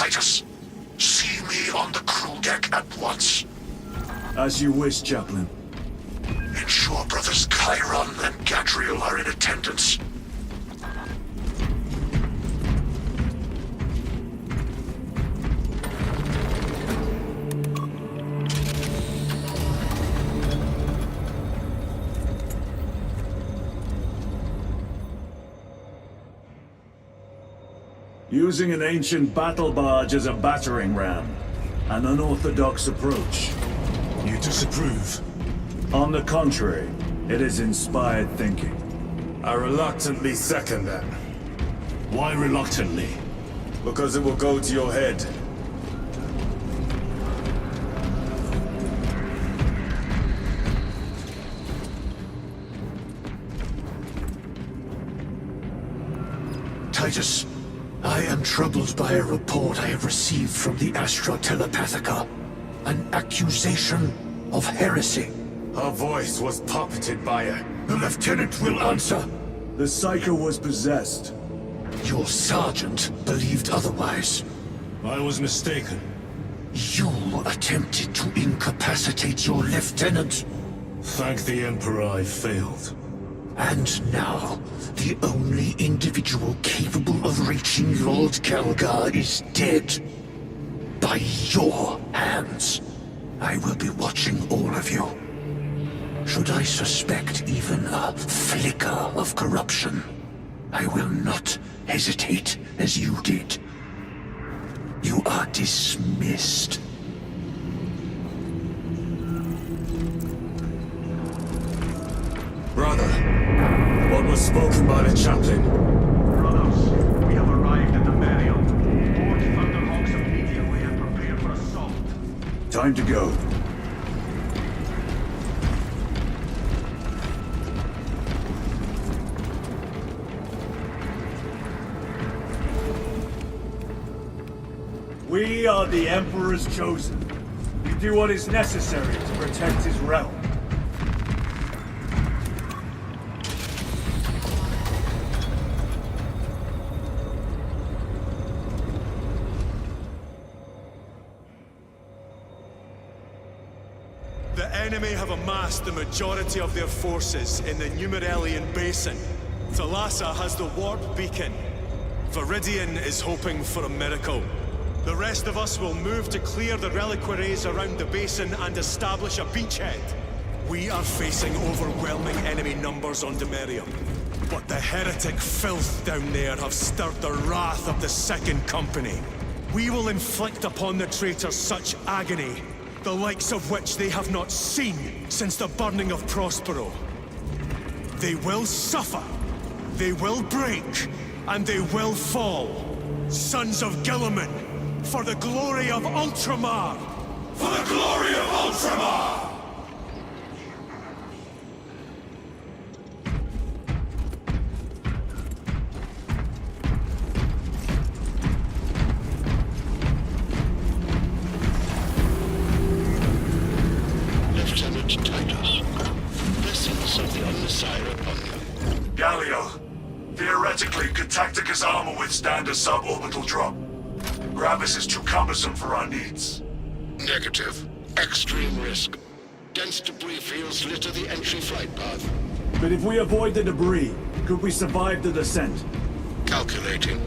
Titus, see me on the crew deck at once. As you wish, Chaplain. Ensure brothers Chiron and Gadriel are in attendance. Using an ancient battle barge as a battering ram. An unorthodox approach. You disapprove? On the contrary, it is inspired thinking. I reluctantly second that. Why reluctantly? Because it will go to your head. Titus, I am troubled by a report I have received from the Astra Telepathica. An accusation of heresy. Her voice was puppeted by her. The lieutenant will answer. The Psycho was possessed. Your sergeant believed otherwise. I was mistaken. You attempted to incapacitate your lieutenant. Thank the Emperor I failed. And now, the only individual capable of reaching Lord Kelgar is dead. By your hands. I will be watching all of you. Should I suspect even a flicker of corruption, I will not hesitate as you did. You are dismissed. Brother, what was spoken by the chaplain? Brothers, we have arrived at the burial. Board Thunderhawks immediately and prepare for assault. Time to go. We are the Emperor's chosen. We do what is necessary to protect his realm. The enemy have amassed the majority of their forces in the Numeralian Basin. Thalassa has the warp beacon. Viridian is hoping for a miracle. The rest of us will move to clear the reliquaries around the basin and establish a beachhead. We are facing overwhelming enemy numbers on Demerium. But the heretic filth down there have stirred the wrath of the Second Company. We will inflict upon the traitors such agony, the likes of which they have not seen since the burning of Prospero. They will suffer, they will break, and they will fall. Sons of Gilliman, for the glory of Ultramar! For the glory of Ultramar! Lieutenant Titus, blessings of the Omnissiah upon you. Galio, theoretically, could Tactica's armor withstand a suborbital drop? Gravis is too cumbersome for our needs. Negative. Extreme risk. Dense debris fields litter the entry flight path. But if we avoid the debris, could we survive the descent? Calculating.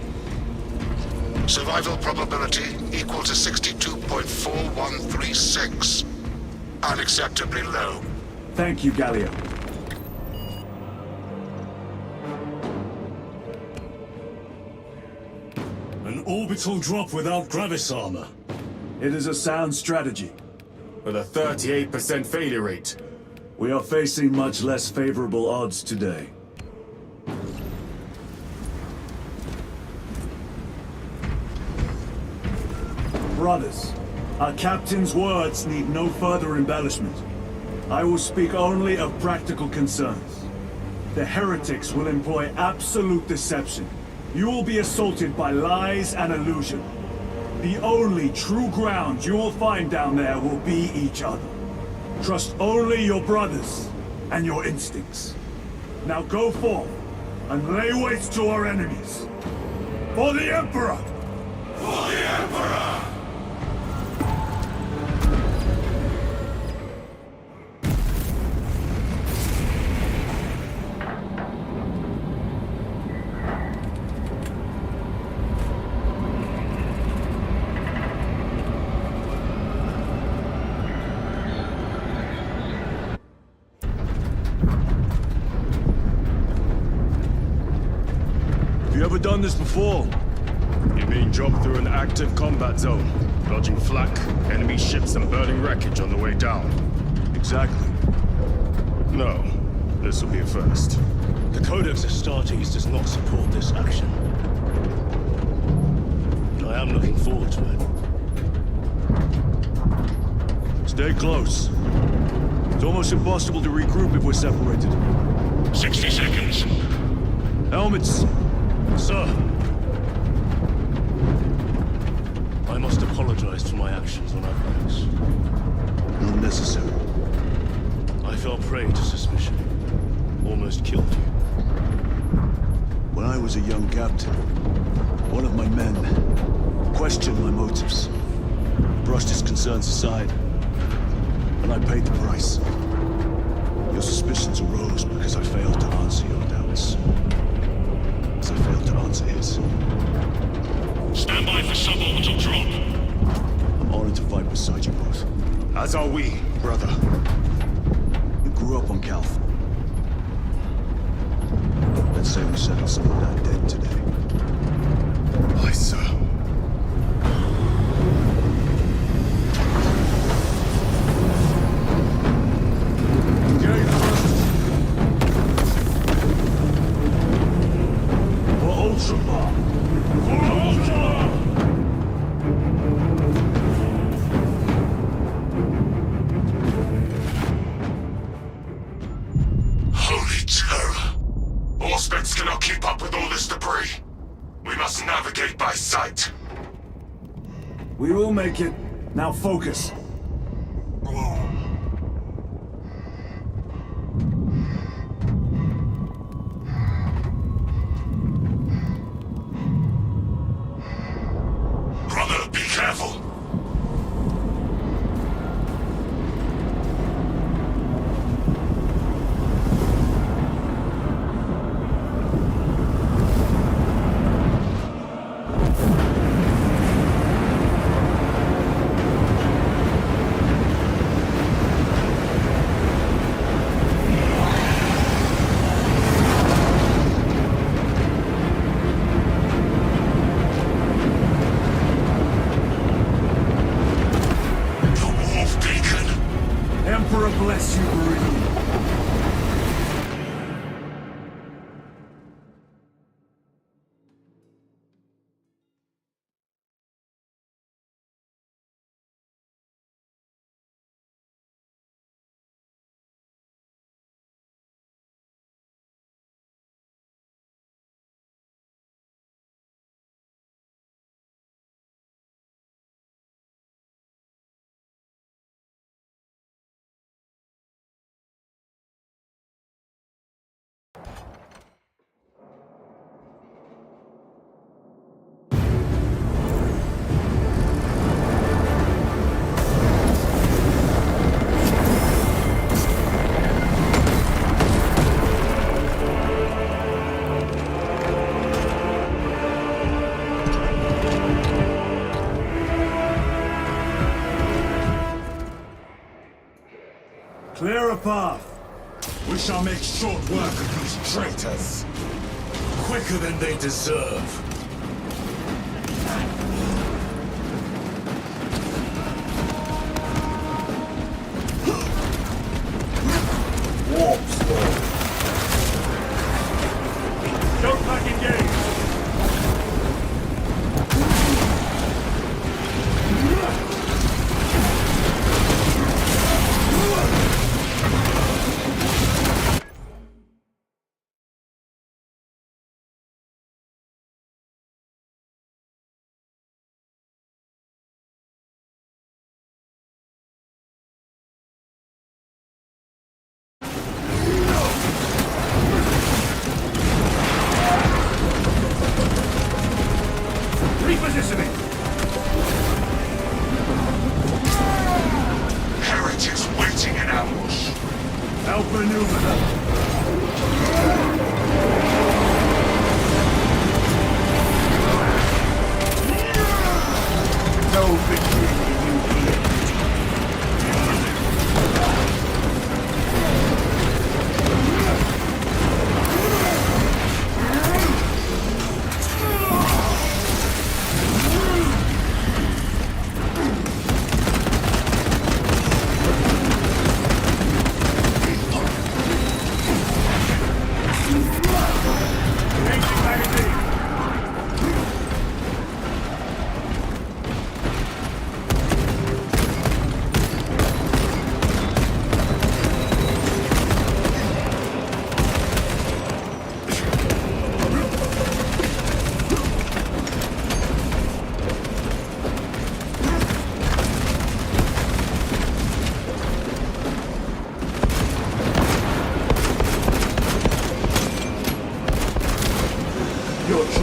Survival probability equal to 62.4136. Unacceptably low. Thank you, Galio. An orbital drop without Gravis armor. It is a sound strategy. With a 38% failure rate. We are facing much less favorable odds today. Brothers, our captain's words need no further embellishment. I will speak only of practical concerns. The heretics will employ absolute deception. You will be assaulted by lies and illusion. The only true ground you will find down there will be each other. Trust only your brothers and your instincts. Now go forth and lay waste to our enemies. For the Emperor! You ever done this before? You mean jump through an active combat zone, dodging flak, enemy ships and burning wreckage on the way down? Exactly. No, this will be a first. The Codex Astartes does not support this action. But I am looking forward to it. Stay close. It's almost impossible to regroup if we're separated. 60 seconds. Helmets! Sir! I must apologize for my actions on Atlantis. Not necessary. I fell prey to suspicion. Almost killed you. When I was a young captain, one of my men questioned my motives, brushed his concerns aside, and I paid the price. Your suspicions arose because I failed to answer your doubts. As I failed to answer his. Stand by for suborbital drop. I'm honored to fight beside you both. As are we, brother. You grew up on Calth. Let's say we settle some of that debt today. Aye, sir. Holy terror. Auspex cannot keep up with all this debris. We must navigate by sight. We will make it. Now focus. Brother, be careful. Emperor bless you, Marine. Clear a path. We shall make short work of these traitors. Quicker than they deserve. Warp storm. Don't back engage. Repositioning!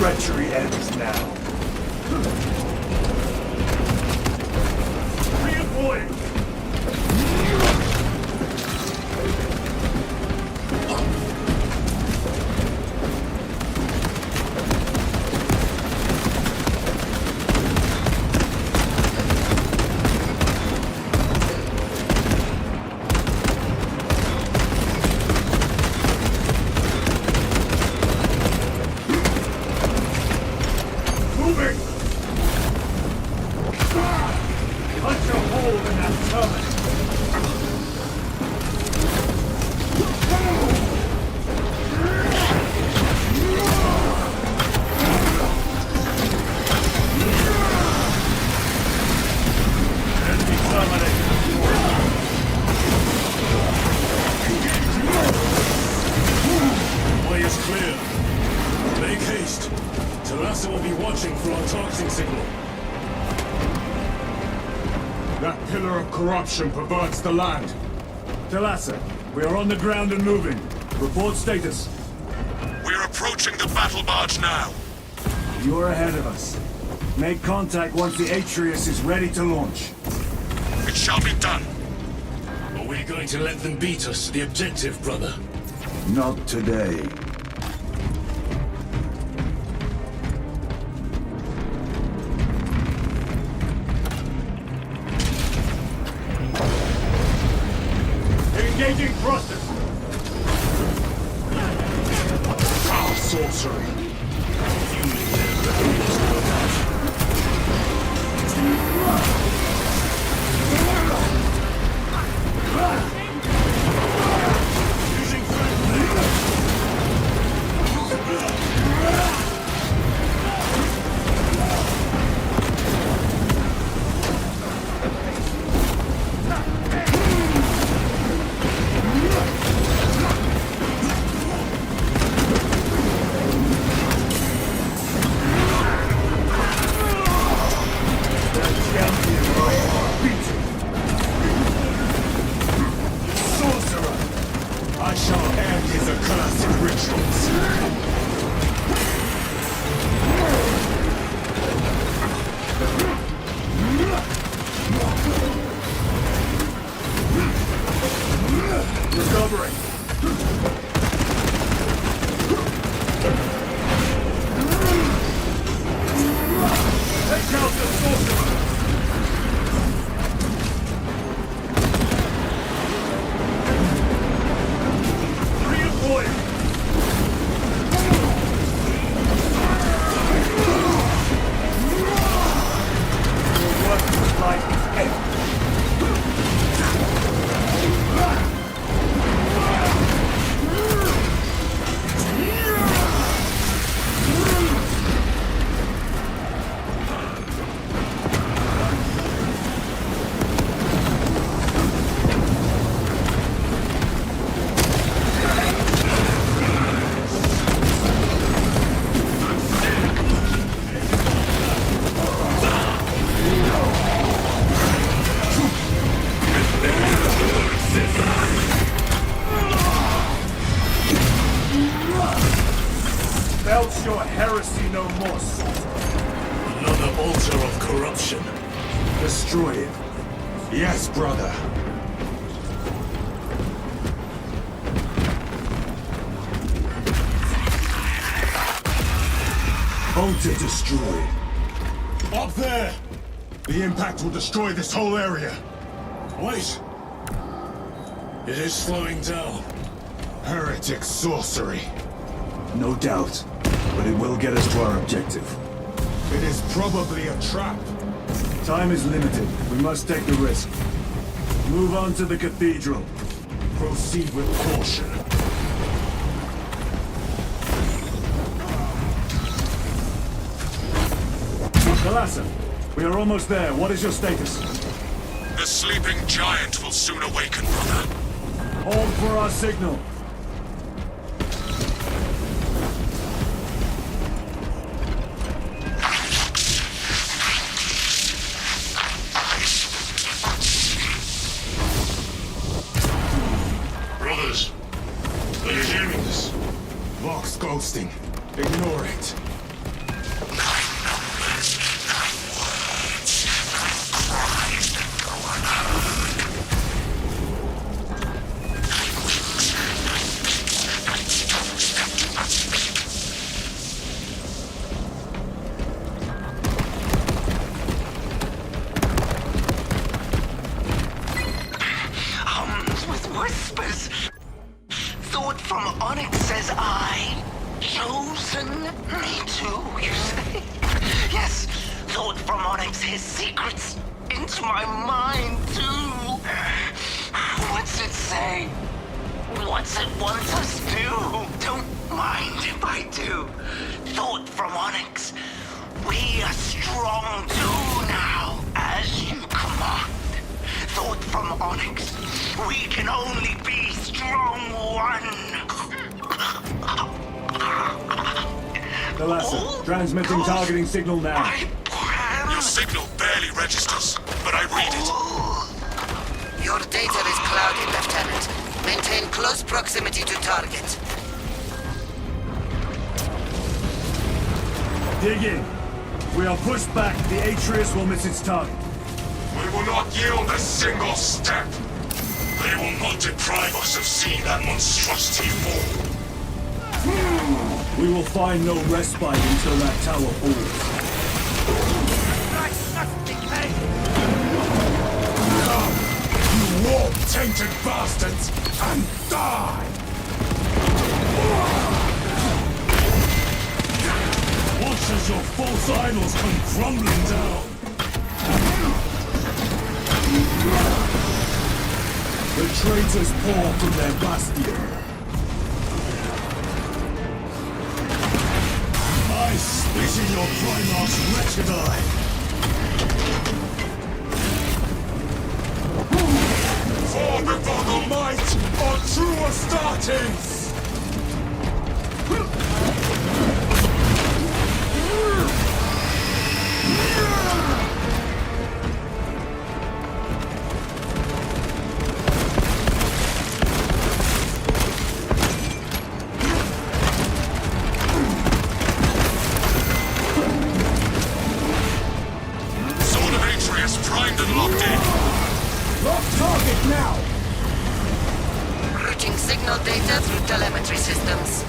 treachery ends now. Redeploying! Moving! Punch a hole in that terminal! Enemy terminated! Way is clear. Make haste. Talassa will be watching for our targeting signal. That pillar of corruption perverts the land. Talassa, we are on the ground and moving. Report status. We're approaching the battle barge now. You are ahead of us. Make contact once the Atreus is ready to launch. It shall be done. Are we going to let them beat us to the objective, brother? Not today. Engaging thrusters! Foul sorcery. Using friendly. I shall end his accursed rituals. Recovering. Take out the sorcerer! Redeploying! Your work is like heavy. Belch your heresy no more, sorcerer. Another altar of corruption. Destroy it. Yes, brother. Altar destroyed. Up there! The impact will destroy this whole area. Wait! It is slowing down. Heretic sorcery. No doubt, but it will get us to our objective. It is probably a trap. Time is limited. We must take the risk. Move on to the cathedral. Proceed with caution. Talassa, we are almost there. What is your status? The sleeping giant will soon awaken, brother. Hold for our signal. Brothers, are you hearing this? Vox ghosting. Ignore it. that wants us to. Don't mind if I do. Thought from Onyx. We are strong too now, as you command. Thought from Onyx. We can only be strong one. Thalassa, transmitting targeting signal now. My plan. Your signal barely registers, but I read it. Your data is cloudy, Lieutenant. Maintain close proximity to target. Dig in. We are pushed back. The Atreus will miss its target. We will not yield a single step. They will not deprive us of seeing that monstrosity fall. We will find no respite until that tower falls. You warp-tainted bastards, and die! Watch as your false idols come crumbling down. The traitors pour from their bastion. I spit in your Primarch's wretched eye. For before the might of true Astartes! Sword of Atreus primed and locked in. Lock target now! Routing signal data through telemetry systems.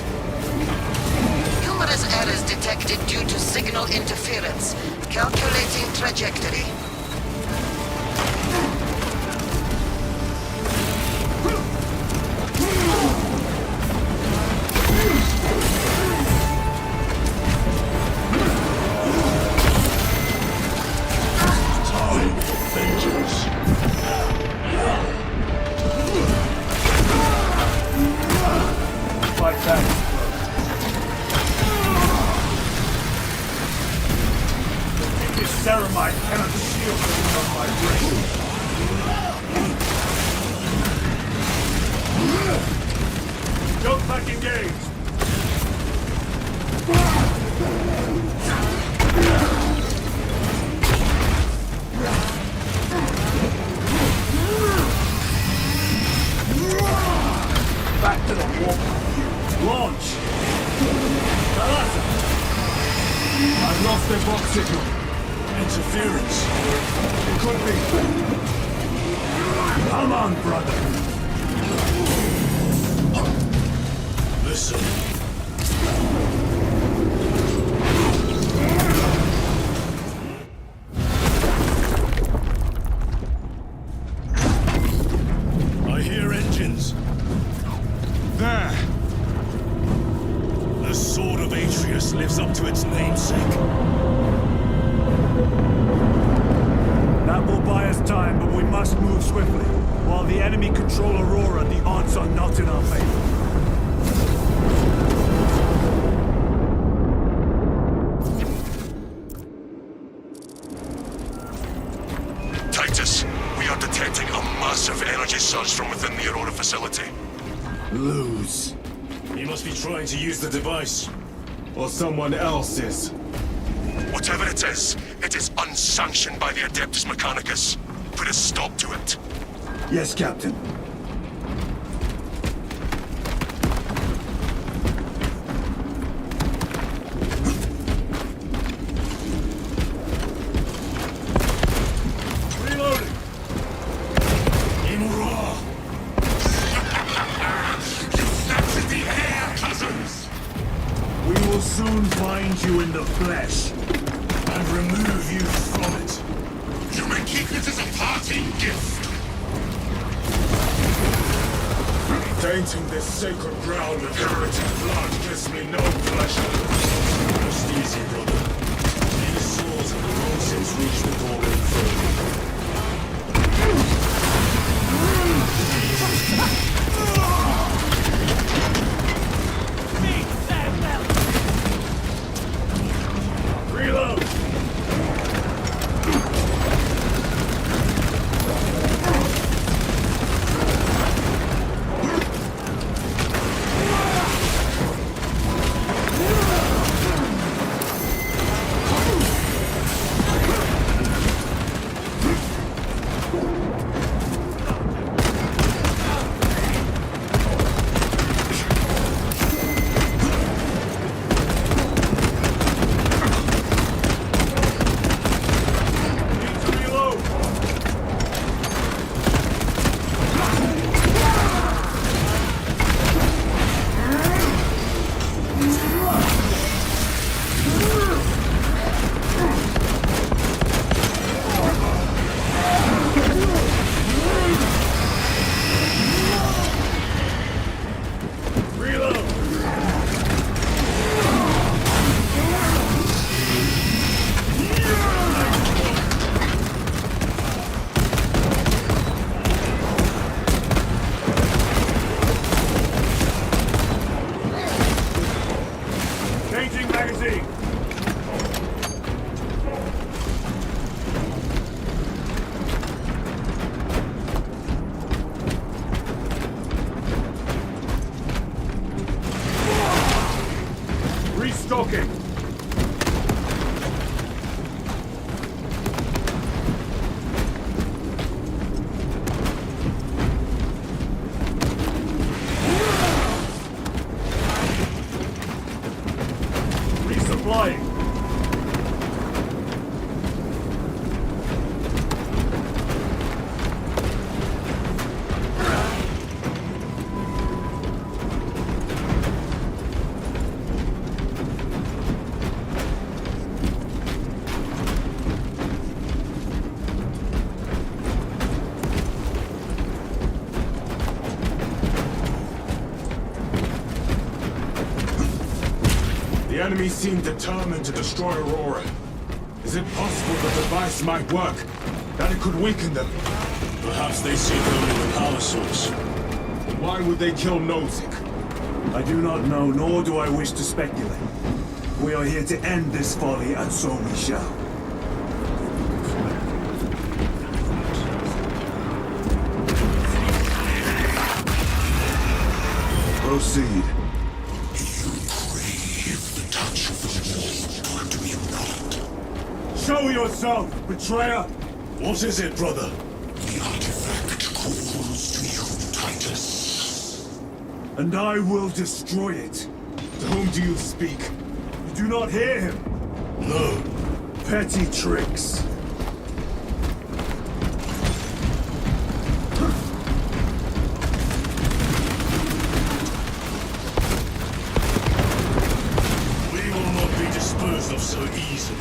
Numerous errors detected due to signal interference. Calculating trajectory. Time for vengeance. Fight back. This ceramite cannot shield me from my brain. Jump back engaged. Back to the wall. Launch! Thalassa! I've lost their box signal. Interference. It could be. Come on, brother. Listen. I hear engines. There! The Sword of Atreus lives up to its namesake. That will buy us time, but we must move swiftly. While the enemy control Aurora, the odds are not in our favor. Titus, we are detecting a massive energy surge from within the Aurora facility. Lose. He must be trying to use the device. Or someone else is. Whatever it is unsanctioned by the Adeptus Mechanicus. Put a stop to it. Yes, Captain. Reloading! Imura! Captured the air, cousins! We will soon find you in the flesh. And remove you from it. You may keep it as a parting gift. Tainting this sacred ground with heretic blood gives me no pleasure. Rest easy, brother. These swords have long since reached the door of infamy. enemy seem determined to destroy Aurora. Is it possible the device might work? That it could weaken them? Perhaps they seek only the power source. Why would they kill Nozick? I do not know, nor do I wish to speculate. We are here to end this folly, and so we shall. Proceed. You crave the touch of the Lord, do you not? Show yourself, betrayer! What is it, brother? The artifact calls to you, Titus. And I will destroy it. To whom do you speak? You do not hear him. No. Petty tricks. We will not be disposed of so easily.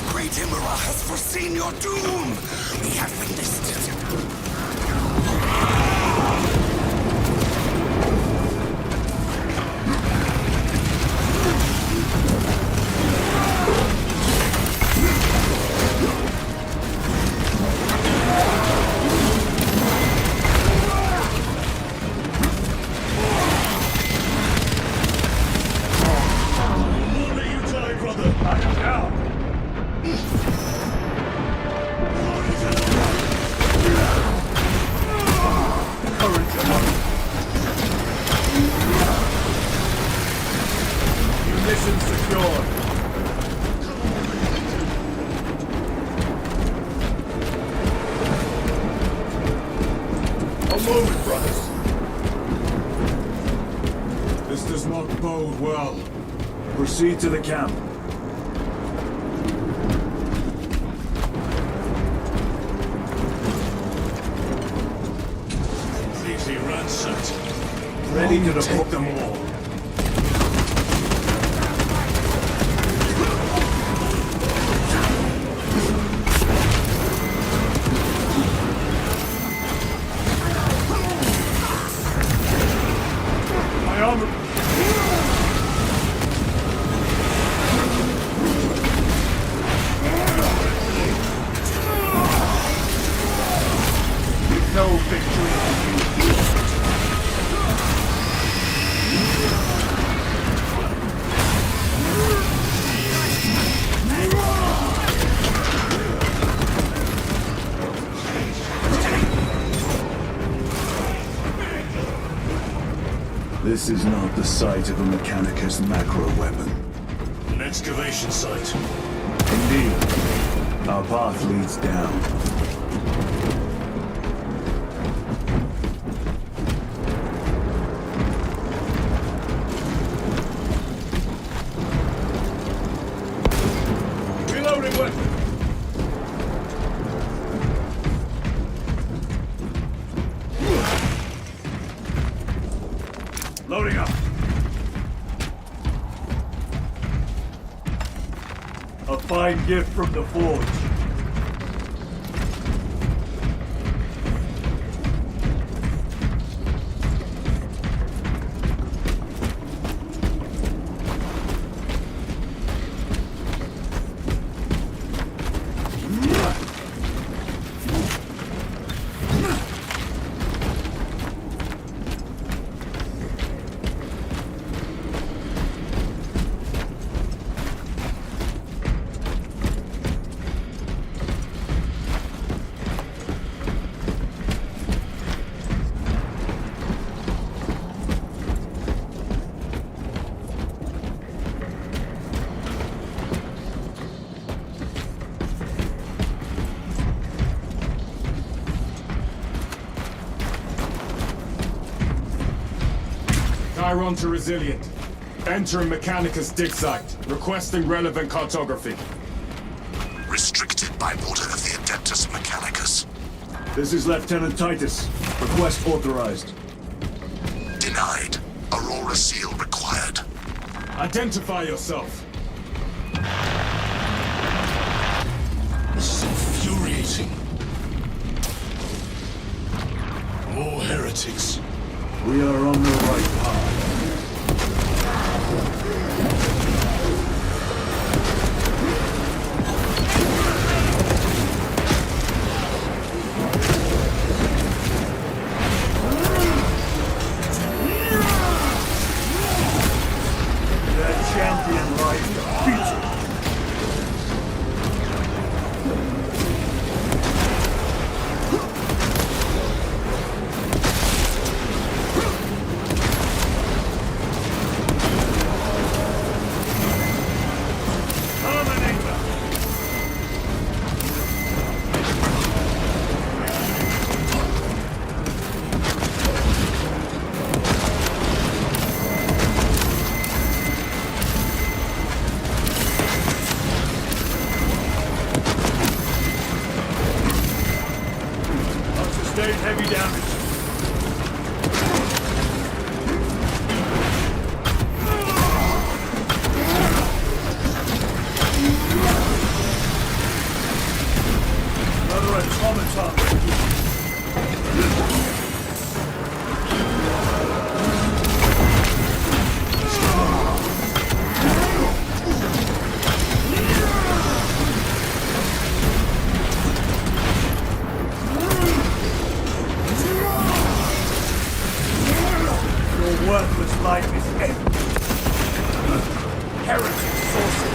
Great Emperor has foreseen your doom. We have witnessed it. Won't let you die, brother. I am down. Current enough. Munitions secured. A moment, brothers. This does not bode well. Proceed to the camp. Completely ransacked. Ready to deport them all. My armor. No victory. This is not the site of a Mechanicus macro weapon. An excavation site. Indeed. Our path leads down. Reloading weapon! Loading up. A fine gift from the forge. Chiron to Resilient. Entering Mechanicus dig site. Requesting relevant cartography. Restricted by order of the Adeptus Mechanicus. This is Lieutenant Titus. Request authorized. Denied. Aurora seal required. Identify yourself. This is infuriating. More heretics. We are on the right path. sustained heavy damage. Another automaton. Your worthless life is empty. Heretic sorcery.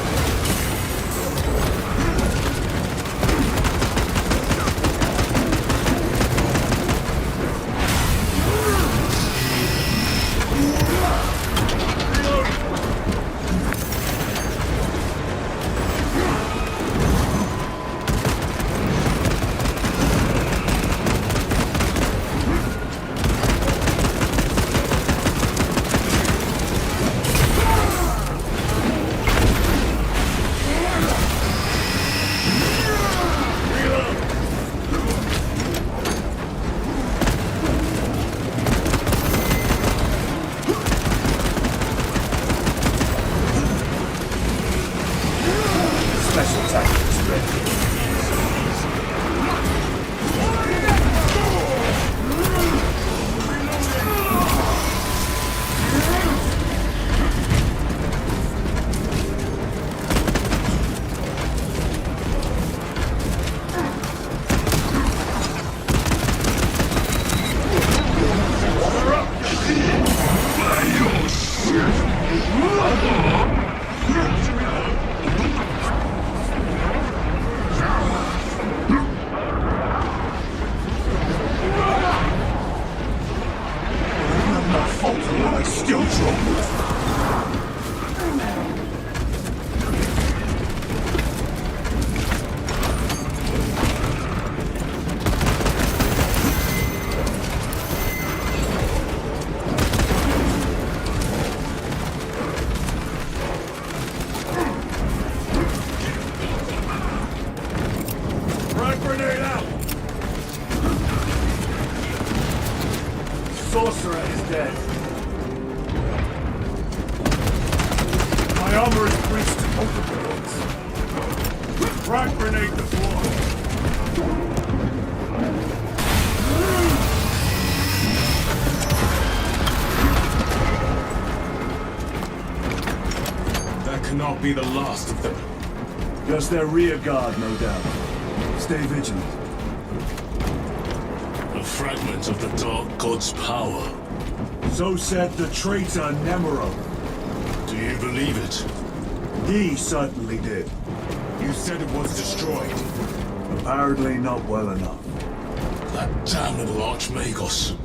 Special tactics ready. I still trouble. Frag grenade out! Sorcerer is dead. My armor is breached multiple points. Frag grenade deployed. That cannot be the last of them. Just their rear guard, no doubt. Stay vigilant. A fragment of the Dark God's power. So said the traitor Nemero. Do you believe it? He certainly did. You said it was destroyed. Apparently not well enough. That damnable Archmagos.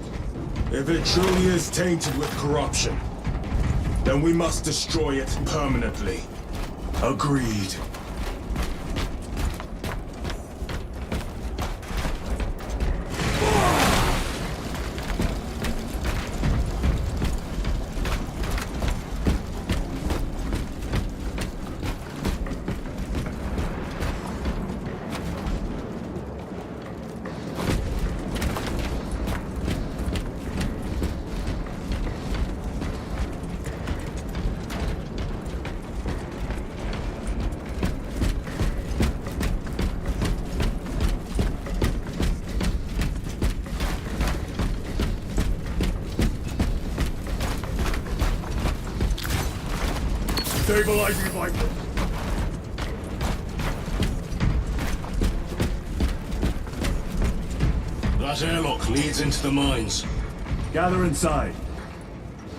If it truly is tainted with corruption, then we must destroy it permanently. Agreed. Stabilizing Viper. That airlock leads into the mines. Gather inside.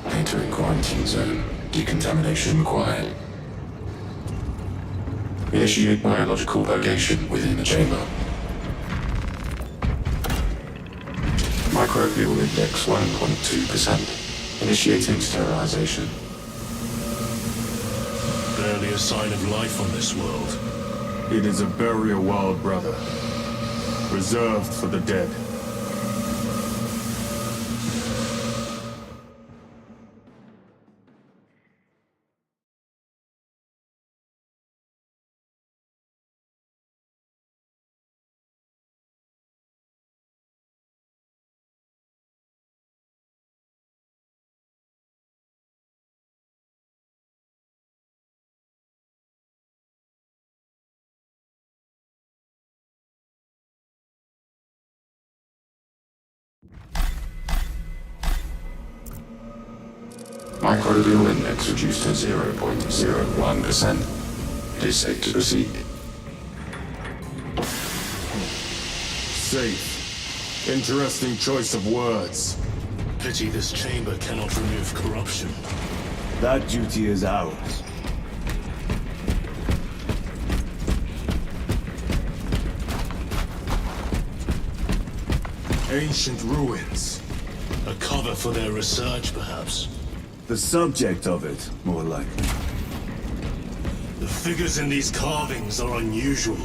Entering quarantine zone. Decontamination required. Initiate biological purgation within the chamber. Microbial index 1.2%. Initiating sterilization. Barely a sign of life on this world. It is a burial world, brother. Reserved for the dead. Microbial index reduced to 0.01%. It is safe to proceed. Safe. Interesting choice of words. Pity this chamber cannot remove corruption. That duty is ours. Ancient ruins. A cover for their research, perhaps. The subject of it, more likely. The figures in these carvings are unusual,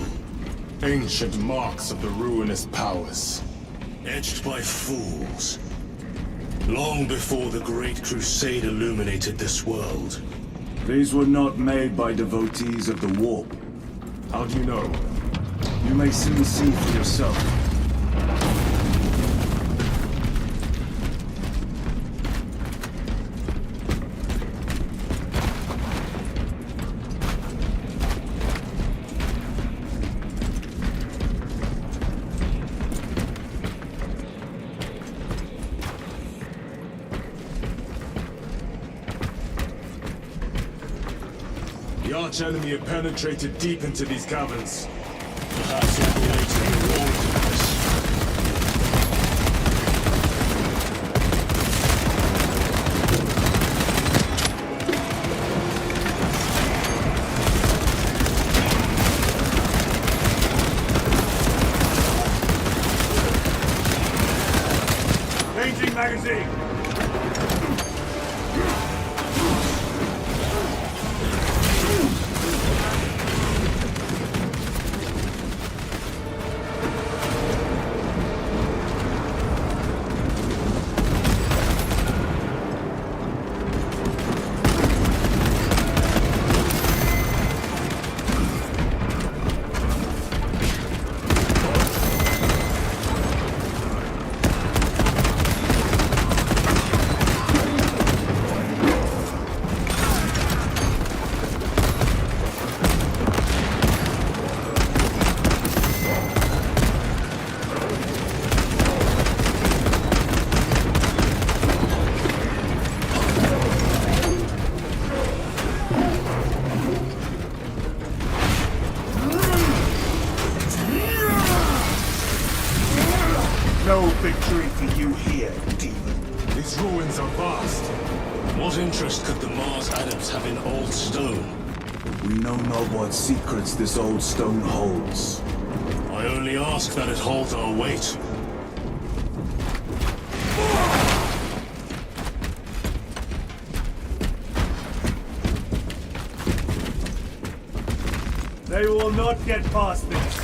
Ancient marks of the ruinous powers. etched by fools. Long before the Great Crusade illuminated this world. These were not made by devotees of the warp. How do you know? You may soon see for yourself. The arch-enemy have penetrated deep into these caverns. Perhaps all the way to the wall of this. Changing magazine! No victory for you here, demon. These ruins are vast. What interest could the Mars adepts have in old stone? We know not what secrets this old stone holds. I only ask that it holds our weight. They will not get past this.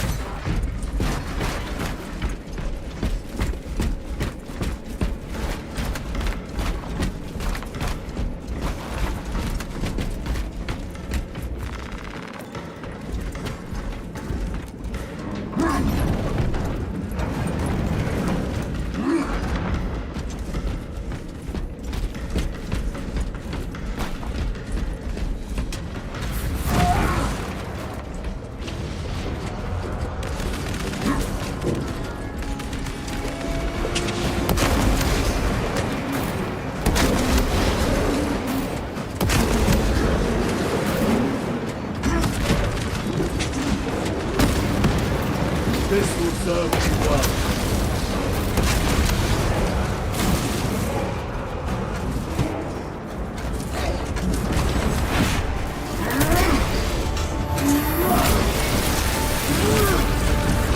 This will serve you well.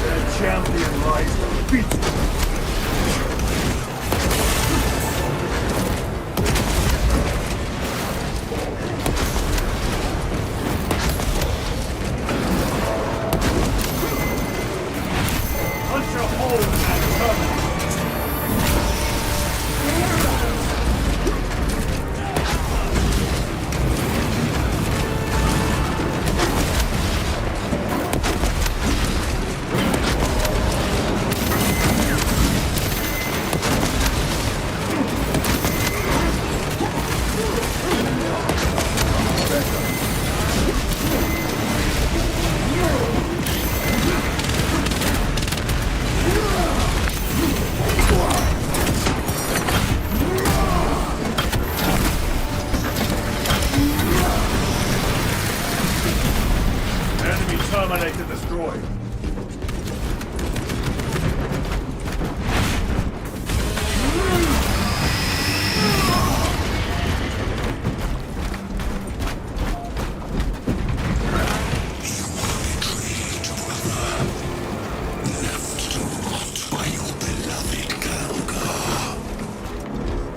The champion lies defeated. Punch a hole in that cover. Terminator destroyed.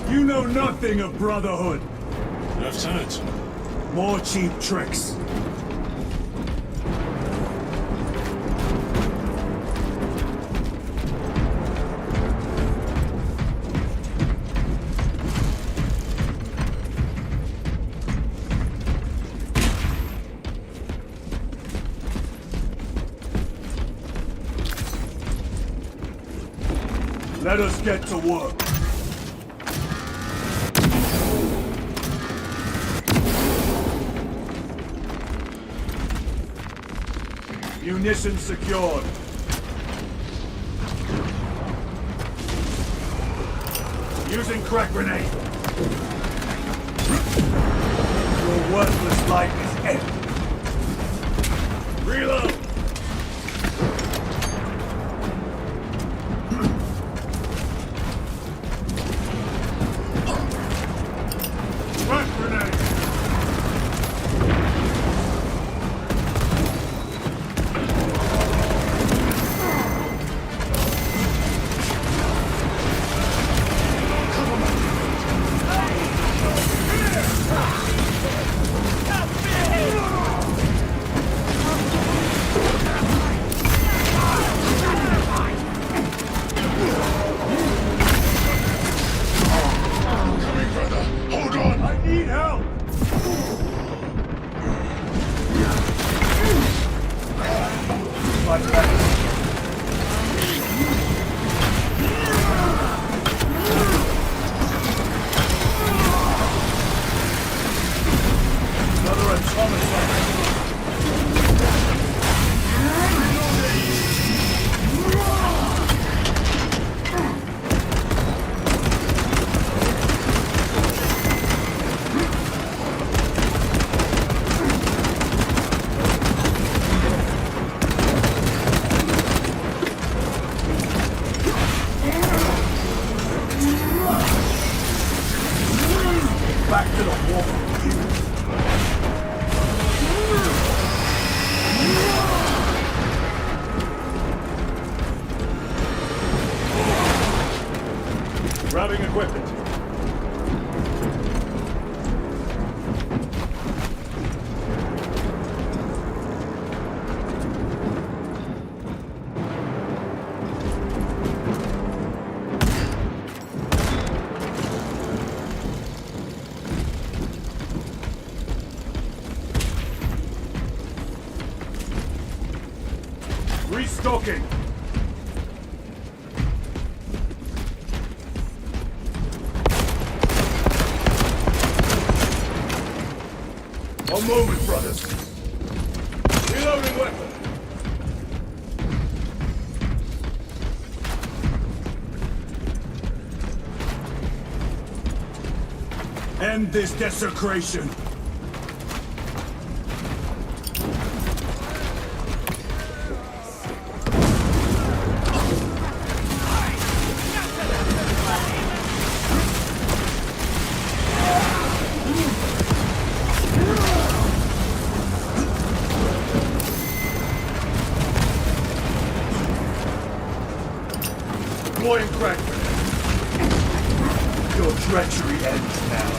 You know nothing of brotherhood. Lieutenant, More cheap tricks. Let us get to work. Munitions secured. Using crack grenade. Your worthless life is end. Reload! Crack grenade! Hold on! I need help! My friend. Another automaton. Back to the wall. Grabbing equipment. Restocking. One moment, brothers. Reloading weapon. End this desecration. Deploying crack grenade. Your treachery ends now.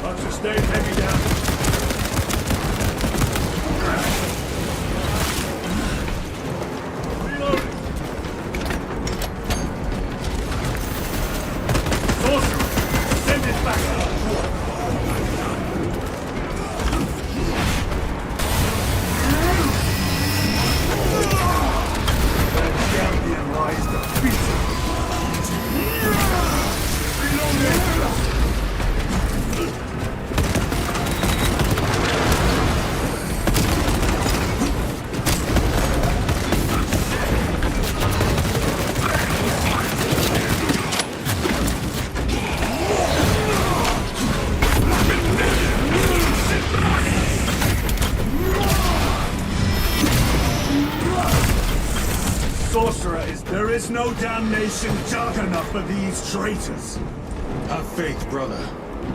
Unsustained heavy damage. Reloading. Sorcerer, send it back. sorcerer is... There is no damnation dark enough for these traitors. Have faith, brother.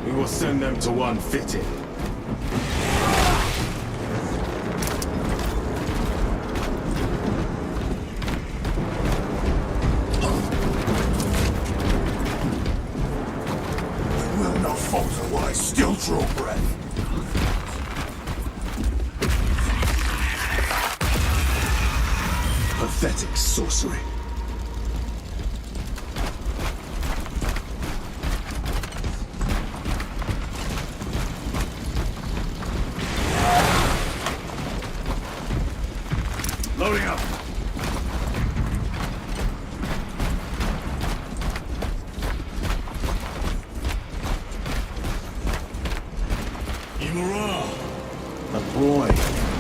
We will send them to one fitting. I will not falter while I still draw breath. Pathetic sorcery. Loading up. Imura! But boy,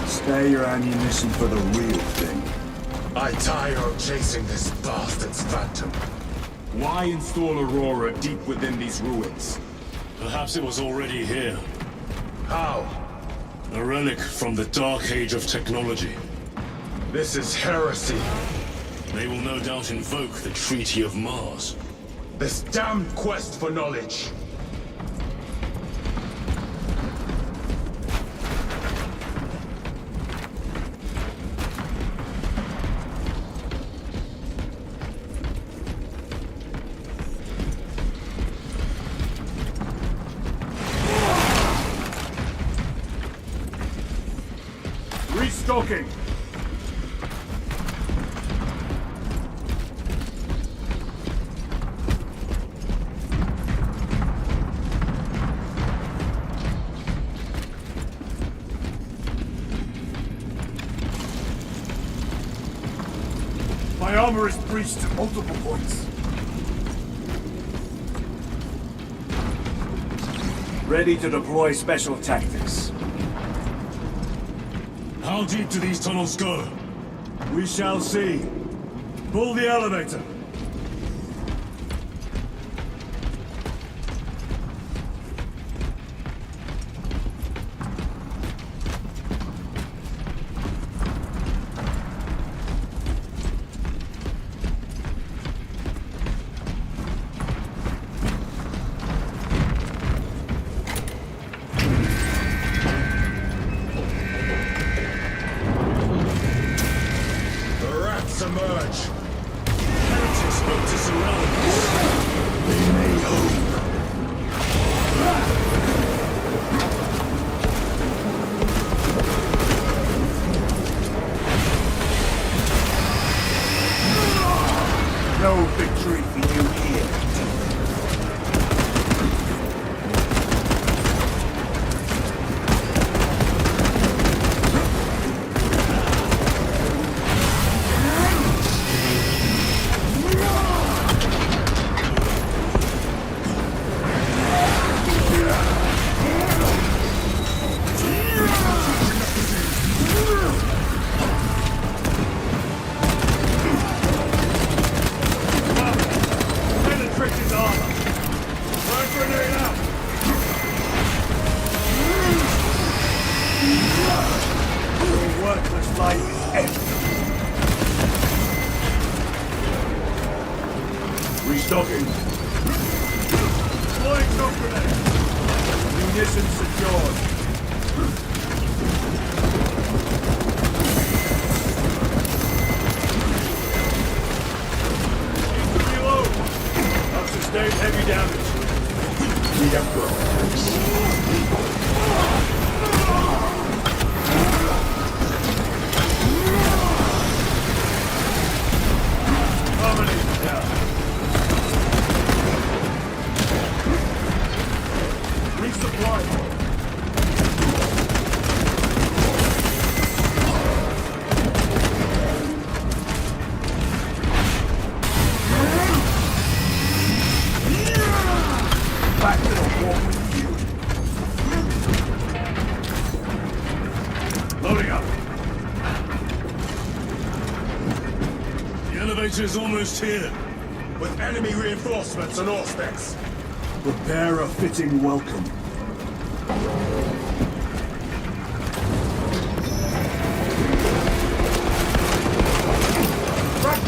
spare your ammunition for the real thing. I tire of chasing this bastard's phantom. Why install Aurora deep within these ruins? Perhaps it was already here. How? A relic from the dark age of technology. This is heresy. They will no doubt invoke the Treaty of Mars. This damned quest for knowledge. Restocking. My armor is breached at multiple points. Ready to deploy special tactics. How deep do these tunnels go? We shall see. Pull the elevator. Emerge. Heretics look to surround us. They may hope. No victory for you here. Worthless life is empty. Restocking. Deploying shock grenade. Munitions secured. Reload. I've sustained heavy damage. We have grown. Back to the war with you. Loading up. The elevator is almost here. With enemy reinforcements and aspects. Prepare a fitting welcome. Crack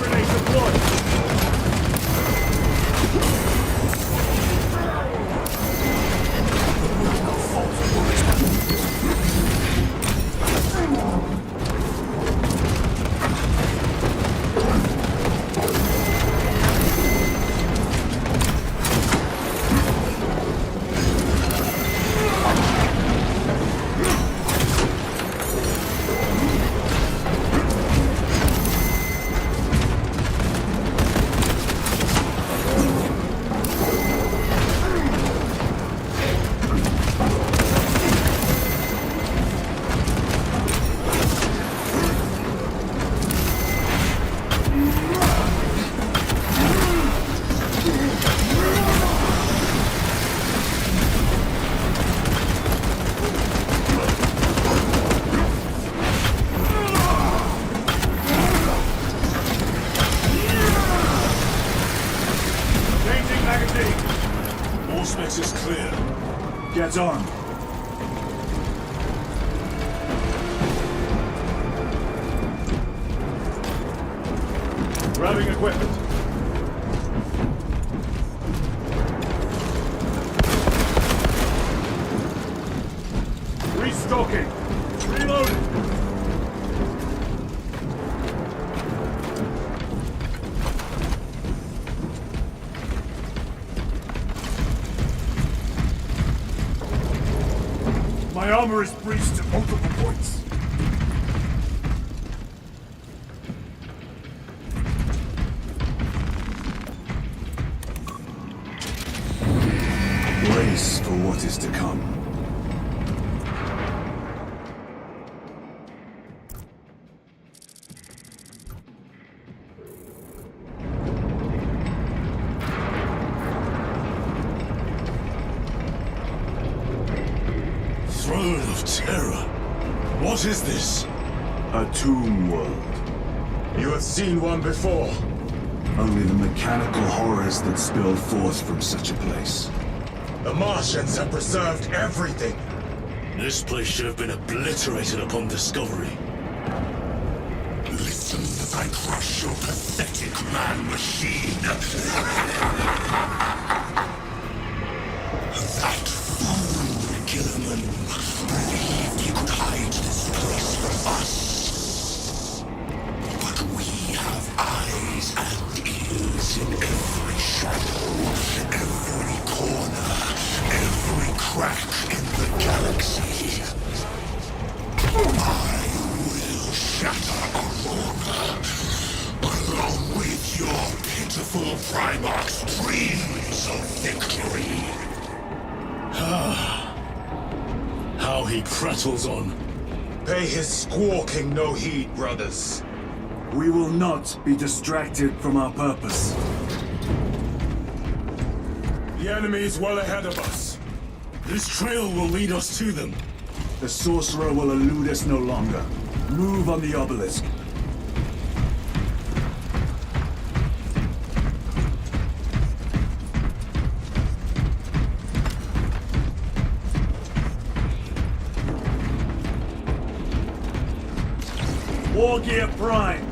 Get on. Grabbing equipment. Restocking. Reloading. My armor is breached at multiple points. Brace for what is to come. Throne of Terror. What is this? A tomb world. You have seen one before. Only the mechanical horrors that spill forth from such a place. The Martians have preserved everything. This place should have been obliterated upon discovery. Listen as I crush your pathetic man-machine. That fool, Gilliman, believed he could hide this place from us. But we have eyes and ears in every shadow, every corner, every crack in the galaxy. I will shatter Aurora, along with your pitiful Primarch's dreams of victory. How he prattles on. Pay his squawking no heed, brothers. We will not be distracted from our purpose. The enemy is well ahead of us. This trail will lead us to them. The sorcerer will elude us no longer. Move on the obelisk. War Gear Prime.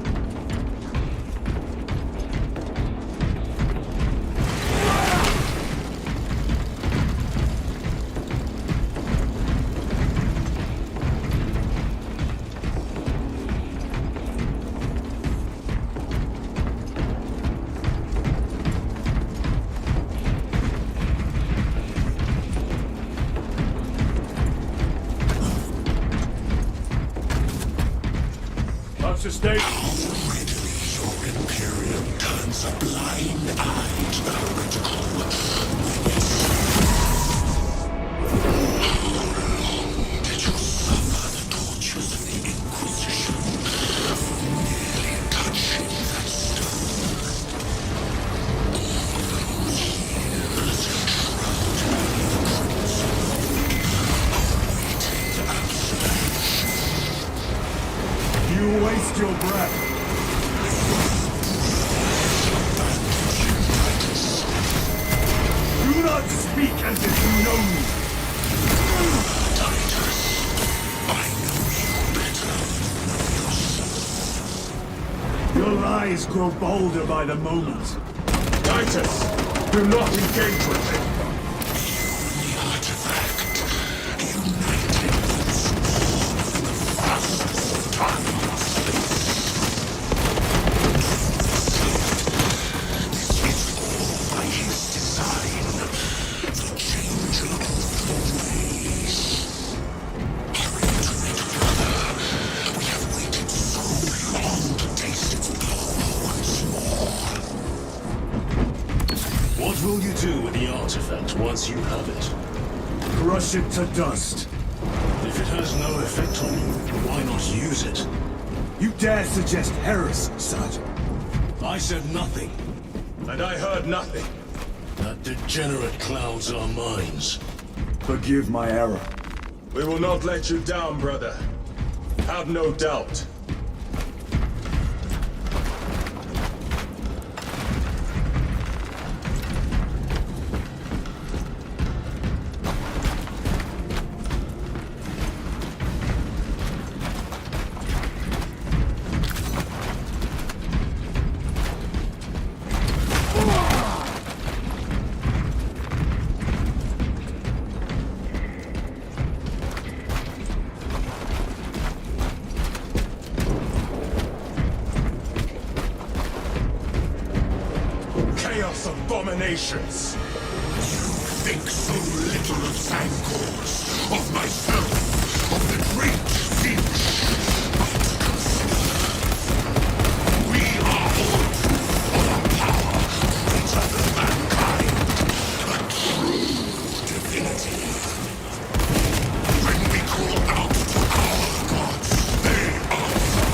To stay. How readily your Imperium turns a blind eye to the heretical. How long did you suffer the tortures of the Inquisition for merely touching that stone? All those years shrouded in the crimson, awaited absolution. You waste your breath. Do not speak as if you know me. Titus, I know you better than yourself. Your lies grow bolder by the moment. Titus, do not engage with him. The artifact united the soul of the fastest of time. What will you do with the artifact once you have it? Crush it to dust. If it has no effect on you, why not use it? You dare suggest heresy, Sergeant? I said nothing. And I heard nothing. That degenerate clouds our minds. Forgive my error. We will not let you down, brother. Have no doubt. chaos abominations. You think so little of Sancors, of myself, of the great Finch. But consider, we are all proof of a power greater than mankind, a true divinity. When we call out to our gods, they answer.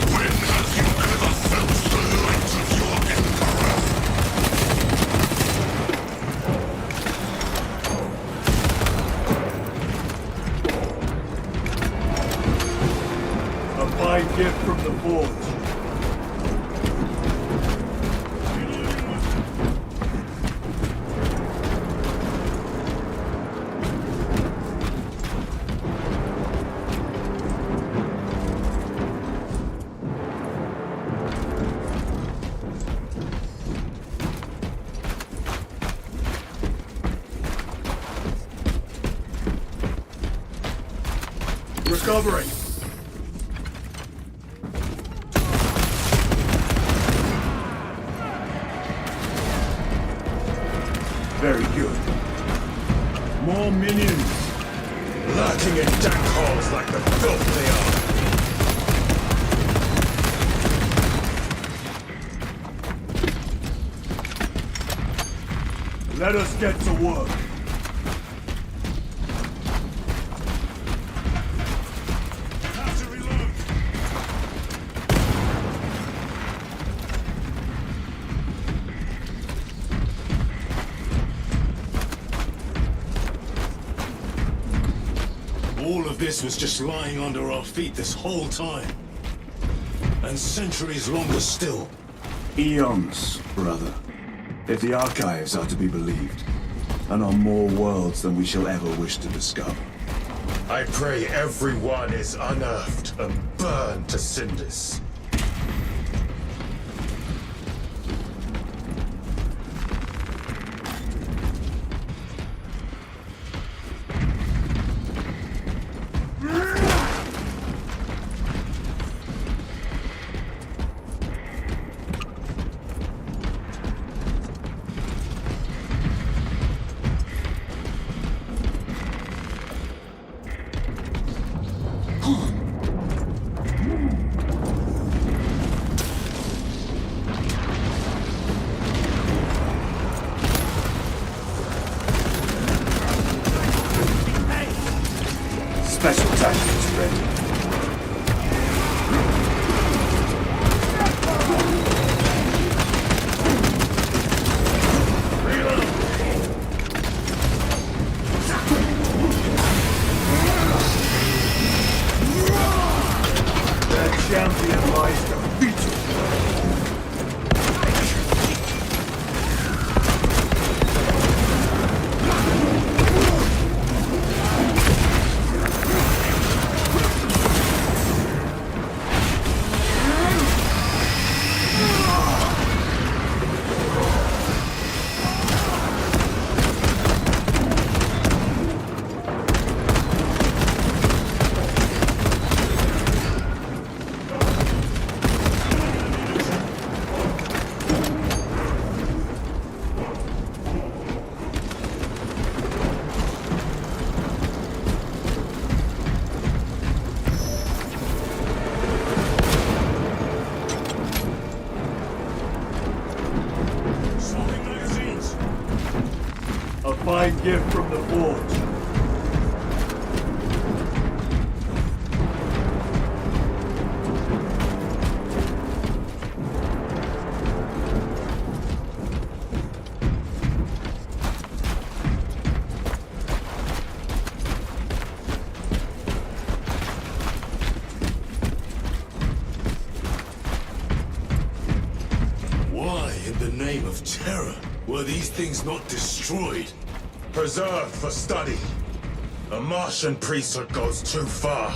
When have you ever felt the light of your Emperor? A fine gift from the forge. Recovering. Very good. More minions. Lurking in dank holes like the filth they are. Let us get to work. Have to reload. All of this was just lying under our feet this whole time. And centuries longer still. Eons, brother. If the archives are to be believed. And on more worlds than we shall ever wish to discover. I pray everyone is unearthed and burned to cinders. Special tactics ready. Their champion lies defeated. A fine gift from the forge. Why, in the name of terror, were these things not destroyed? Preserved for study. A Martian priesthood goes too far.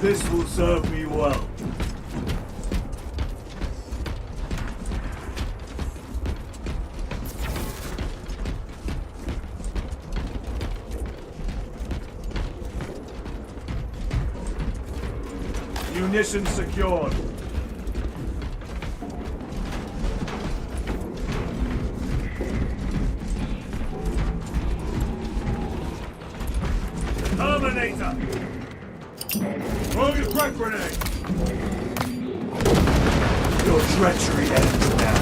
This will serve me well. Munitions secured. Terminator! Throw your crack grenade! Your treachery ends now.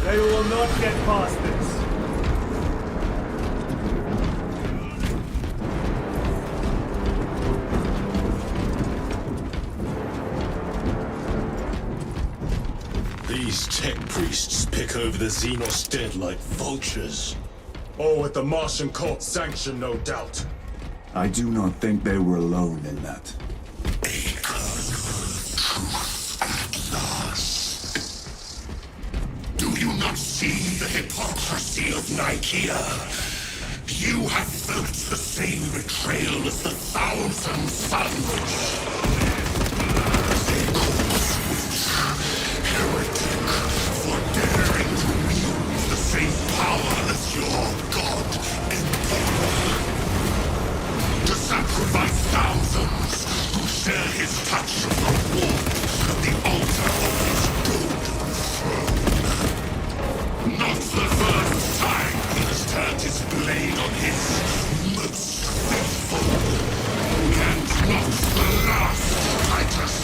They will not get past this. These tech priests pick over the Xenos dead like vultures. All with the Martian cult's sanction, no doubt. I do not think they were alone in that. Do you not see the hypocrisy of Nicaea? You have felt the same betrayal as the Thousand Sons. They call Switch heretic for daring to wield the same power as your god Emperor. To sacrifice thousands who share his touch of the warmth of the altar of his golden throne. Not the first time he has turned his blade on his most faithful. And not the last, Titus.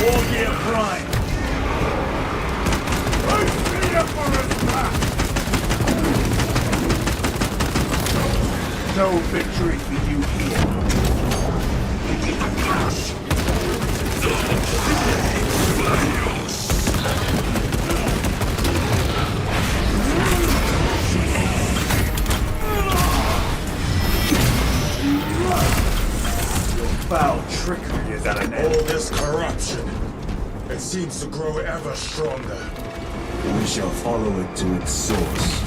War Gear Prime! No victory for you here. Your foul trickery is at an end. All this corruption, it seems to grow ever stronger. We shall follow it to its source.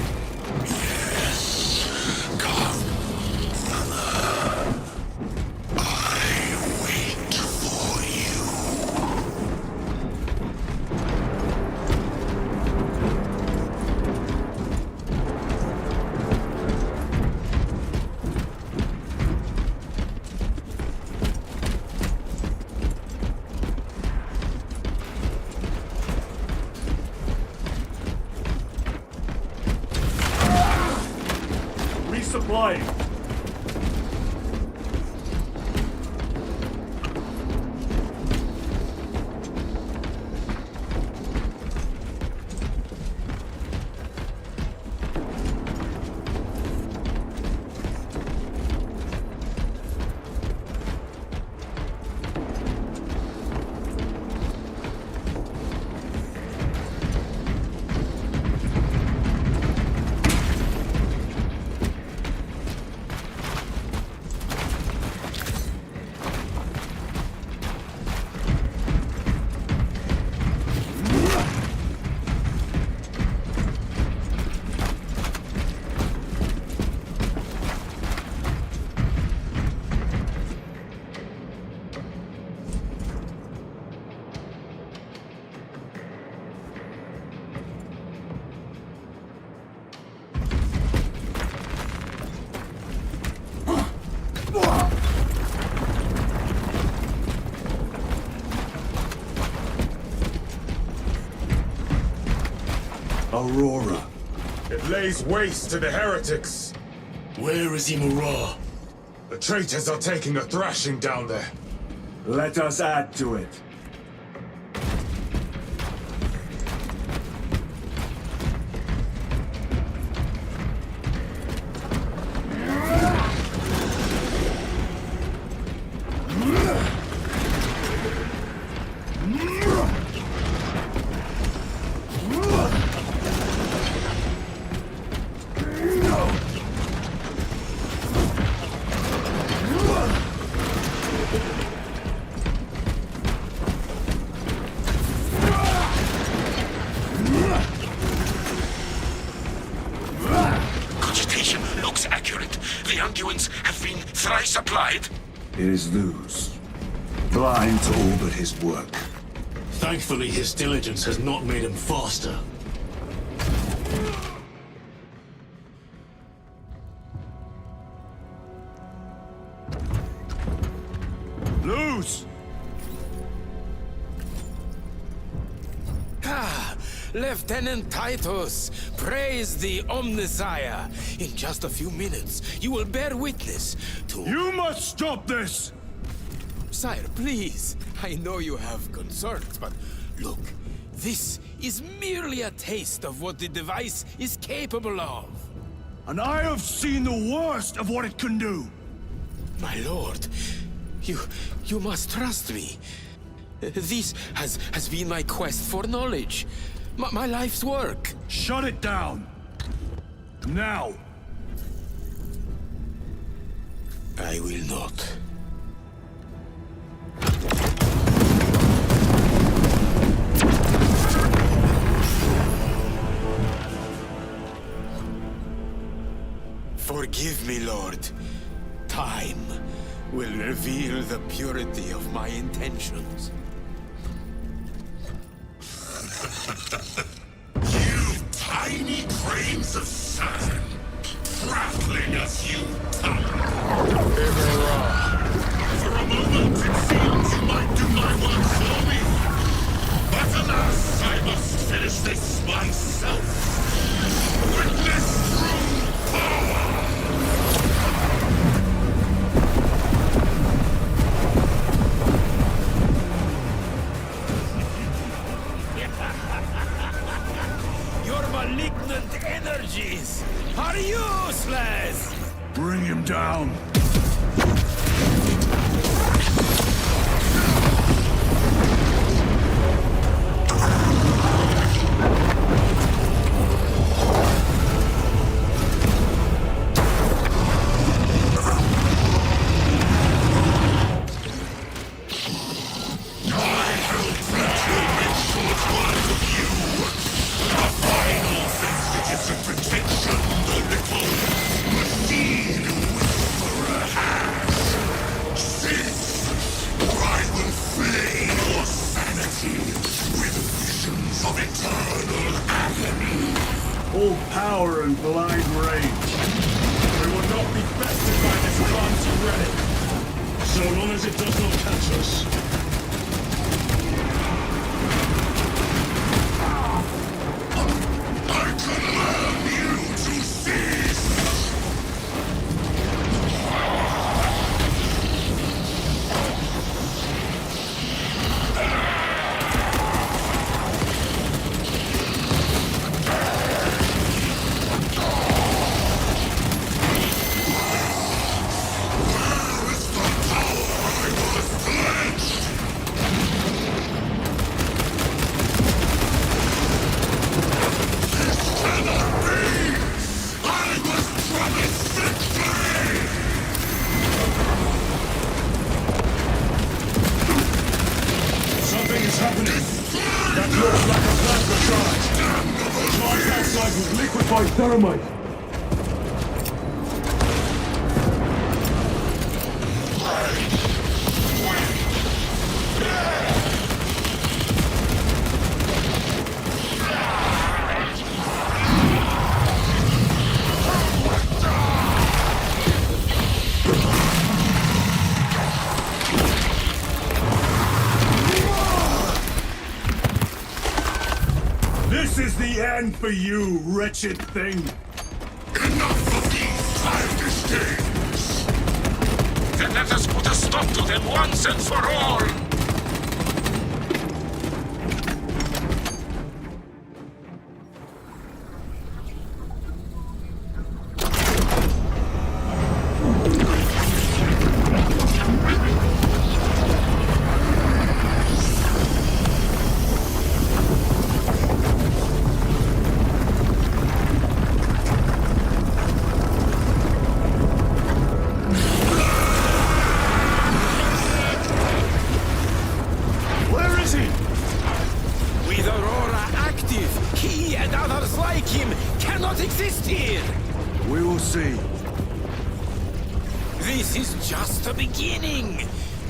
Resupplying. Aurora. It lays waste to the heretics. Where is Imura? The traitors are taking a thrashing down there. Let us add to it. Cogitation looks accurate. The unguents have been thrice applied. It is Luz. Blind to all but his work. Thankfully, his diligence has not made him faster. Luz! Ah, Lieutenant Titus, praise the Omnisire. In just a few minutes, you will bear witness to... You must stop this! Sire, please. I know you have concerns, but look, this is merely a taste of what the device is capable of. And I have seen the worst of what it can do! My lord, you must trust me. This has been my quest for knowledge. My life's work. Shut it down! Now! I will not. Forgive me, Lord. Time will reveal the purity of my intentions. You tiny grains of sand, prattling as you come. For a moment it seems you might do my work for me. But alas, I must finish this myself. Witness true power! Your malignant energies are useless! Bring him down! All power and blind rage. We will not be bested by this clumsy relic. So long as it does not catch us. I command you to cease! Something is happening. That looks like a plasma charge. The charge outside was liquefied thermite. This is the end for you, wretched thing! Enough of these childish games! Then let us put a stop to them once and for all! This is just the beginning.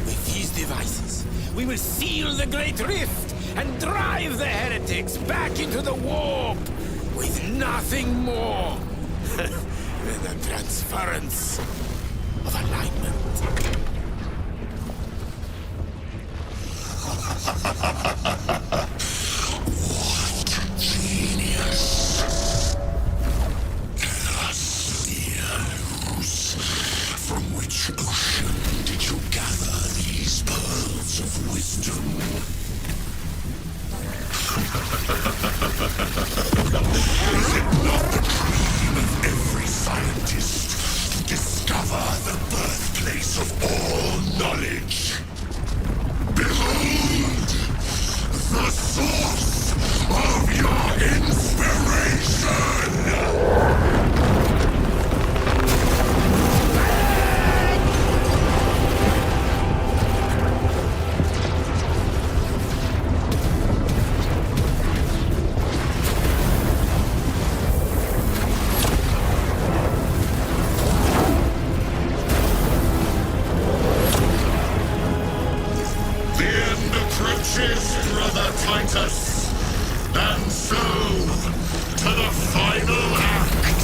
With these devices, we will seal the Great Rift and drive the heretics back into the warp with nothing more than the transference of alignment. What genius! From which ocean did you gather these pearls of wisdom? Is it not the dream of every scientist to discover the birthplace of all knowledge? Behold, the source of your inspiration! Brother Titus, and so to the final act.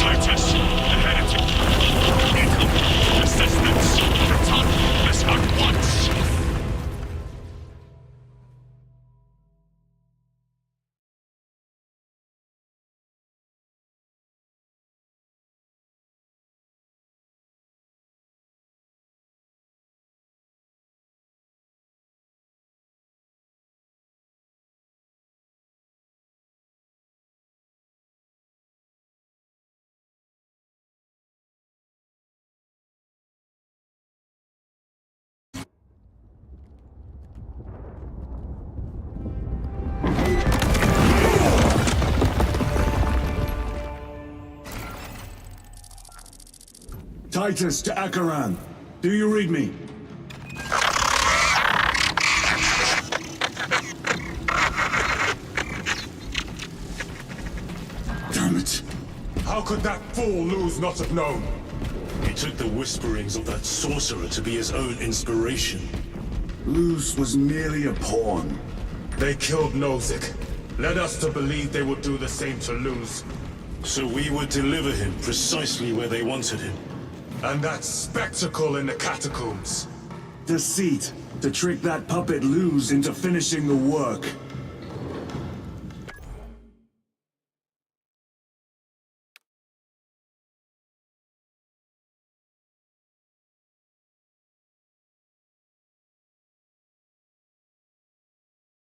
Titus, the heretic. Incomplete assessments. Return this at once. Titus to Akaran. Do you read me? Damn it! How could that fool Luz not have known? He took the whisperings of that sorcerer to be his own inspiration. Luz was merely a pawn. They killed Nozick. Led us to believe they would do the same to Luz. So we would deliver him precisely where they wanted him. And that spectacle in the catacombs. Deceit. To trick that puppet Luz into finishing the work.